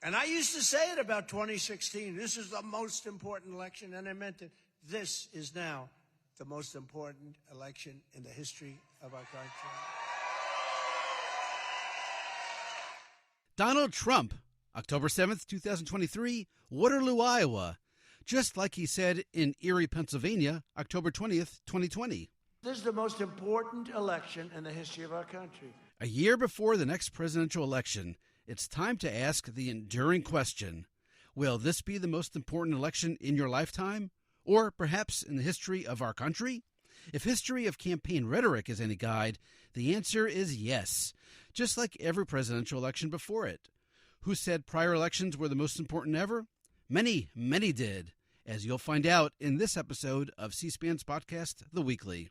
And I used to say it about 2016. This is the most important election, and I meant it. This is now the most important election in the history of our country. Donald Trump, October 7th, 2023, Waterloo, Iowa. Just like he said in Erie, Pennsylvania, October 20th, 2020. This is the most important election in the history of our country. A year before the next presidential election, it's time to ask the enduring question, will this be the most important election in your lifetime? Or perhaps in the history of our country? If history of campaign rhetoric is any guide, the answer is yes, just like every presidential election before it. Who said prior elections were the most important ever? Many, many did, as you'll find out in this episode of C-SPAN's podcast, The Weekly.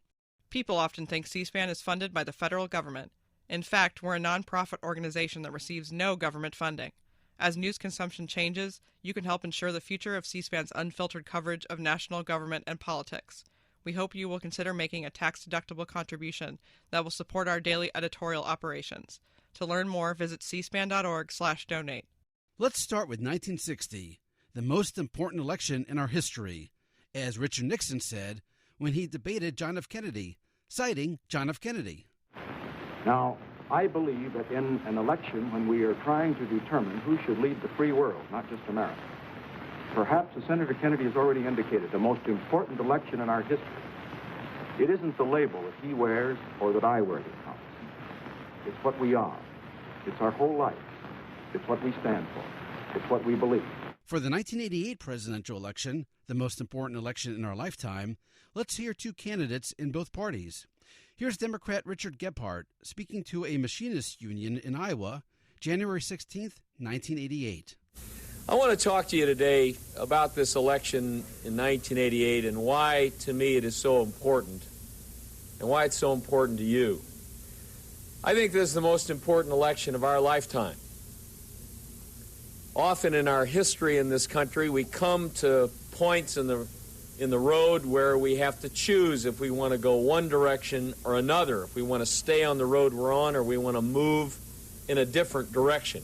People often think C-SPAN is funded by the federal government. In fact, we're a nonprofit organization that receives no government funding. As news consumption changes, you can help ensure the future of C-SPAN's unfiltered coverage of national government and politics. We hope you will consider making a tax-deductible contribution that will support our daily editorial operations. To learn more, visit cspan.org/donate. Let's start with 1960, the most important election in our history, as Richard Nixon said when he debated John F. Kennedy, citing John F. Kennedy. Now, I believe that in an election when we are trying to determine who should lead the free world, not just America, perhaps as Senator Kennedy has already indicated, the most important election in our history, it isn't the label that he wears or that I wear that counts. It's what we are. It's our whole life. It's what we stand for. It's what we believe. For the 1988 presidential election, the most important election in our lifetime, let's hear two candidates in both parties. Here's Democrat Richard Gephardt speaking to a machinists union in Iowa, January 16th, 1988. I want to talk to you today about this election in 1988 and why, to me, it is so important and why it's so important to you. I think this is the most important election of our lifetime. Often in our history in this country, we come to points in the road where we have to choose if we want to go one direction or another, if we want to stay on the road we're on or we want to move in a different direction.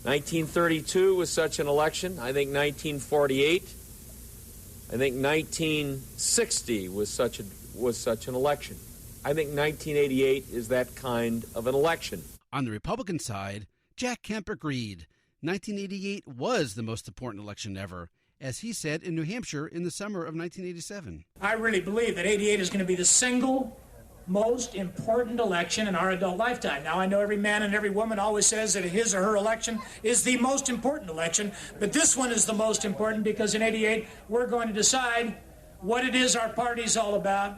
1932 was such an election. I think 1948. I think 1960 was such an election. I think 1988 is that kind of an election. On the Republican side, Jack Kemp agreed 1988 was the most important election ever, as he said in New Hampshire in the summer of 1987. I really believe that 88 is going to be the single most important election in our adult lifetime. Now, I know every man and every woman always says that his or her election is the most important election, but this one is the most important because in 88, we're going to decide what it is our party's all about,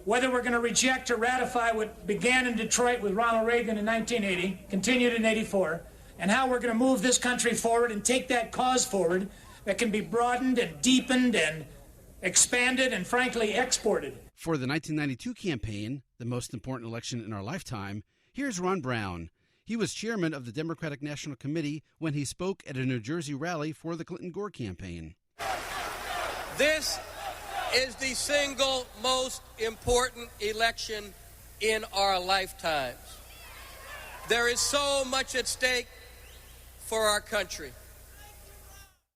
whether we're going to reject or ratify what began in Detroit with Ronald Reagan in 1980, continued in 84, and how we're going to move this country forward and take that cause forward that can be broadened and deepened and expanded and, frankly, exported. For the 1992 campaign, the most important election in our lifetime, here's Ron Brown. He was chairman of the Democratic National Committee when he spoke at a New Jersey rally for the Clinton-Gore campaign. This is the single most important election in our lifetimes. There is so much at stake for our country.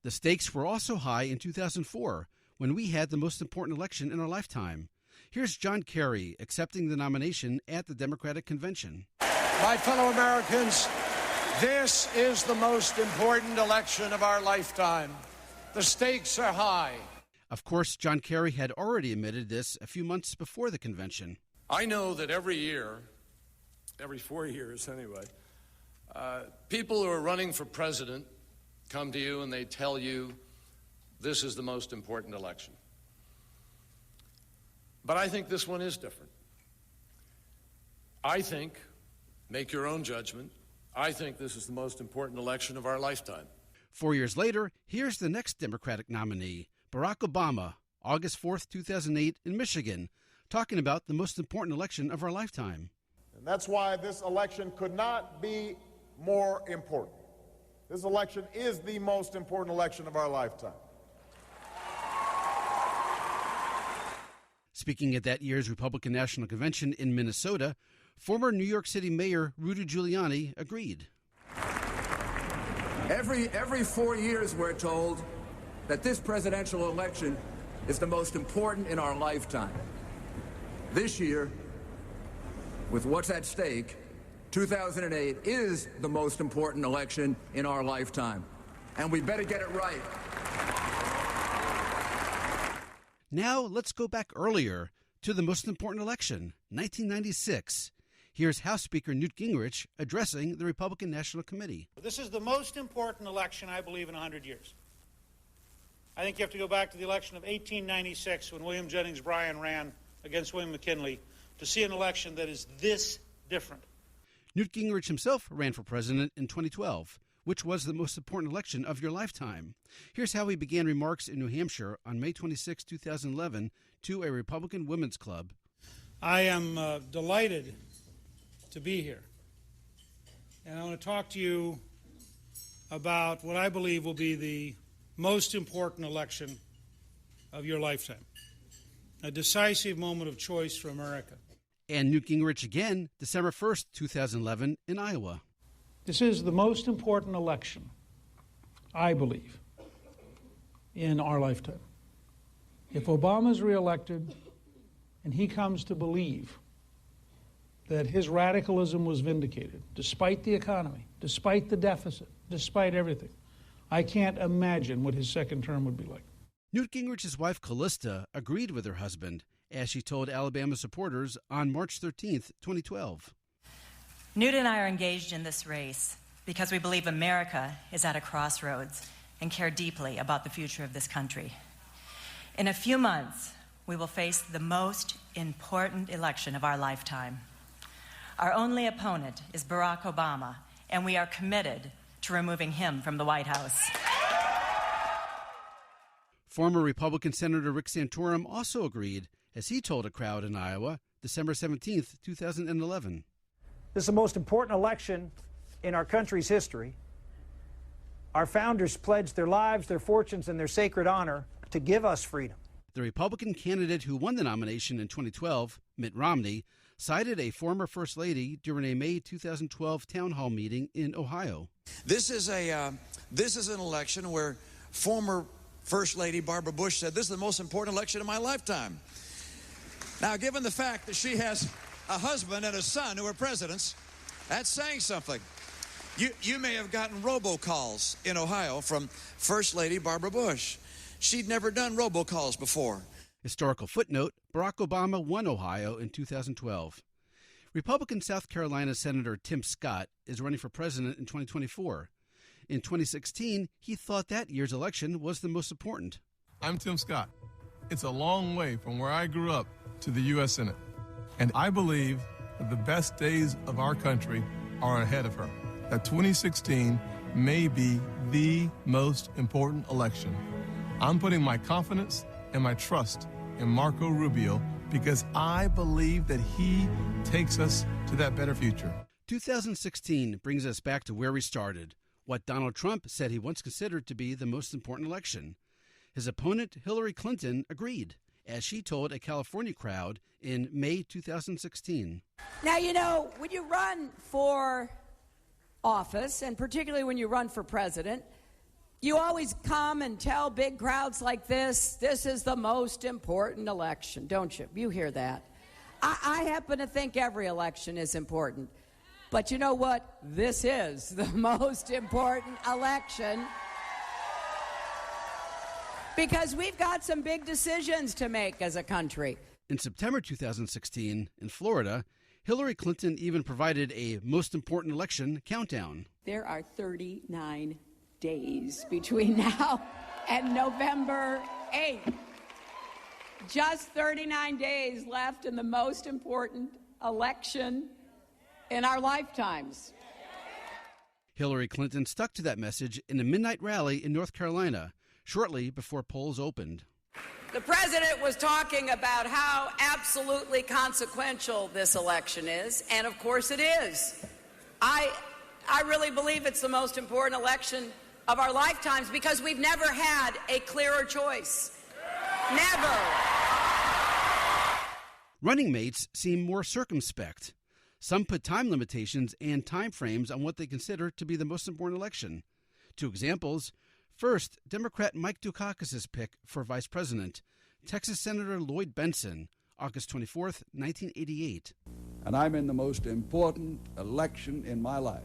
The stakes were also high in 2004, when we had the most important election in our lifetime. Here's John Kerry accepting the nomination at the Democratic Convention. My fellow Americans, this is the most important election of our lifetime. The stakes are high. Of course, John Kerry had already admitted this a few months before the convention. I know that every year, every 4 years anyway, people who are running for president come to you and they tell you this is the most important election. But I think this one is different. I think, make your own judgment, I think this is the most important election of our lifetime. 4 years later, here's the next Democratic nominee, Barack Obama, August 4th, 2008, in Michigan, talking about the most important election of our lifetime. And that's why this election could not be more important. This election is the most important election of our lifetime. Speaking at that year's Republican National Convention in Minnesota, former New York City Mayor Rudy Giuliani agreed. Every 4 years, we're told that this presidential election is the most important in our lifetime. This year, with what's at stake, 2008 is the most important election in our lifetime. And we better get it right. Now let's go back earlier to the most important election, 1996. Here's House Speaker Newt Gingrich addressing the Republican National Committee. This is the most important election, I believe, in 100 years. I think you have to go back to the election of 1896 when William Jennings Bryan ran against William McKinley to see an election that is this different. Newt Gingrich himself ran for president in 2012, which was the most important election of your lifetime. Here's how he began remarks in New Hampshire on May 26, 2011, to a Republican women's club. I am delighted to be here. And I want to talk to you about what I believe will be the most important election of your lifetime. A decisive moment of choice for America. And Newt Gingrich again, December 1st, 2011, in Iowa. This is the most important election, I believe, in our lifetime. If Obama's reelected and he comes to believe that his radicalism was vindicated, despite the economy, despite the deficit, despite everything, I can't imagine what his second term would be like. Newt Gingrich's wife, Callista, agreed with her husband, as she told Alabama supporters on March 13th, 2012. Newt and I are engaged in this race because we believe America is at a crossroads and care deeply about the future of this country. In a few months, we will face the most important election of our lifetime. Our only opponent is Barack Obama, and we are committed to removing him from the White House. Former Republican Senator Rick Santorum also agreed, as he told a crowd in Iowa, December 17th, 2011. This is the most important election in our country's history. Our founders pledged their lives, their fortunes, and their sacred honor to give us freedom. The Republican candidate who won the nomination in 2012, Mitt Romney, cited a former First Lady during a May 2012 town hall meeting in Ohio. This is an election where former First Lady Barbara Bush said, "This is the most important election of my lifetime." Now, given the fact that she has a husband and a son who are presidents, that's saying something. You may have gotten robocalls in Ohio from First Lady Barbara Bush. She'd never done robocalls before. Historical footnote, Barack Obama won Ohio in 2012. Republican South Carolina Senator Tim Scott is running for president in 2024. In 2016, he thought that year's election was the most important. I'm Tim Scott. It's a long way from where I grew up to the U.S. Senate. And I believe that the best days of our country are ahead of her. That 2016 may be the most important election. I'm putting my confidence and my trust in Marco Rubio because I believe that he takes us to that better future. 2016 brings us back to where we started, what Donald Trump said he once considered to be the most important election. His opponent, Hillary Clinton, agreed, as she told a California crowd in May 2016. Now, you know, when you run for office, and particularly when you run for president, you always come and tell big crowds like this is the most important election, don't you? You hear that. I happen to think every election is important. But you know what? This is the most important election because we've got some big decisions to make as a country. In September 2016, in Florida, Hillary Clinton even provided a most important election countdown. There are 39 days between now and November 8th. Just 39 days left in the most important election in our lifetimes. Hillary Clinton stuck to that message in a midnight rally in North Carolina, shortly before polls opened. The president was talking about how absolutely consequential this election is, and of course it is. I really believe it's the most important election of our lifetimes because we've never had a clearer choice. Never. Running mates seem more circumspect. Some put time limitations and time frames on what they consider to be the most important election. Two examples. First, Democrat Mike Dukakis' pick for vice president, Texas Senator Lloyd Bentsen, August 24th, 1988. And I'm in the most important election in my life,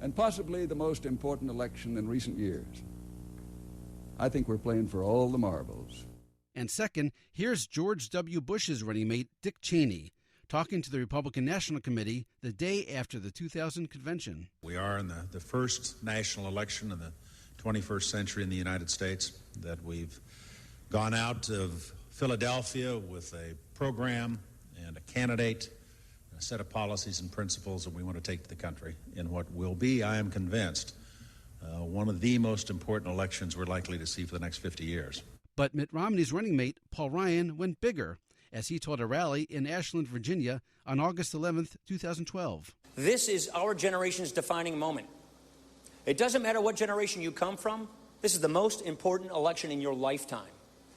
and possibly the most important election in recent years. I think we're playing for all the marbles. And second, here's George W. Bush's running mate, Dick Cheney, talking to the Republican National Committee the day after the 2000 convention. We are in the first national election in the 21st century in the United States that we've gone out of Philadelphia with a program and a candidate, a set of policies and principles that we want to take to the country in what will be, I am convinced, one of the most important elections we're likely to see for the next 50 years. But Mitt Romney's running mate, Paul Ryan, went bigger as he taught a rally in Ashland, Virginia on August 11th, 2012. This is our generation's defining moment. It doesn't matter what generation you come from. This is the most important election in your lifetime.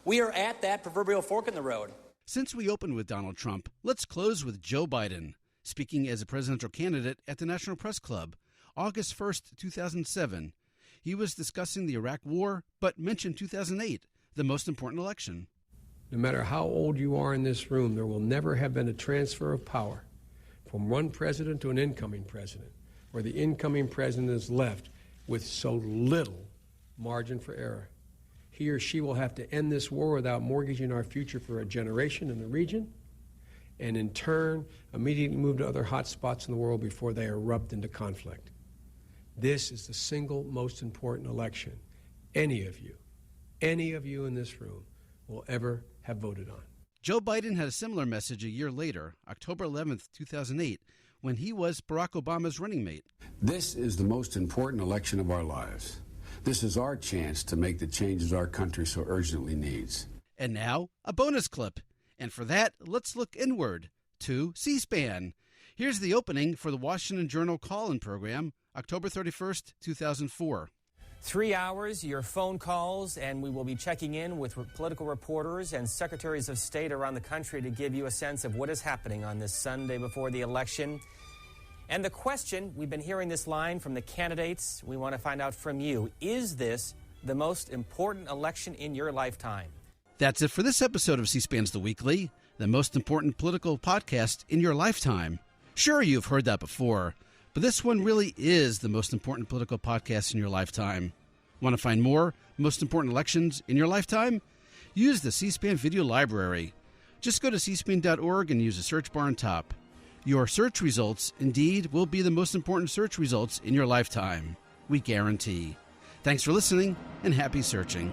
We are at that proverbial fork in the road. Since we opened with Donald Trump, let's close with Joe Biden, speaking as a presidential candidate at the National Press Club, August 1st, 2007. He was discussing the Iraq War, but mentioned 2008, the most important election. No matter how old you are in this room, there will never have been a transfer of power from one president to an incoming president, where the incoming president is left with so little margin for error. He or she will have to end this war without mortgaging our future for a generation in the region, and in turn, immediately move to other hot spots in the world before they erupt into conflict. This is the single most important election any of you in this room will ever have voted on. Joe Biden had a similar message a year later, October 11th, 2008, when he was Barack Obama's running mate. This is the most important election of our lives. This is our chance to make the changes our country so urgently needs. And now, a bonus clip. And for that, let's look inward to C-SPAN. Here's the opening for the Washington Journal call-in program, October 31st, 2004. 3 hours, your phone calls, and we will be checking in with political reporters and secretaries of state around the country to give you a sense of what is happening on this Sunday before the election. And the question, we've been hearing this line from the candidates, we want to find out from you, is this the most important election in your lifetime? That's it for this episode of C-SPAN's The Weekly, the most important political podcast in your lifetime. Sure, you've heard that before, but this one really is the most important political podcast in your lifetime. Want to find more most important elections in your lifetime? Use the C-SPAN video library. Just go to cspan.org and use the search bar on top. Your search results, indeed, will be the most important search results in your lifetime. We guarantee. Thanks for listening, and happy searching.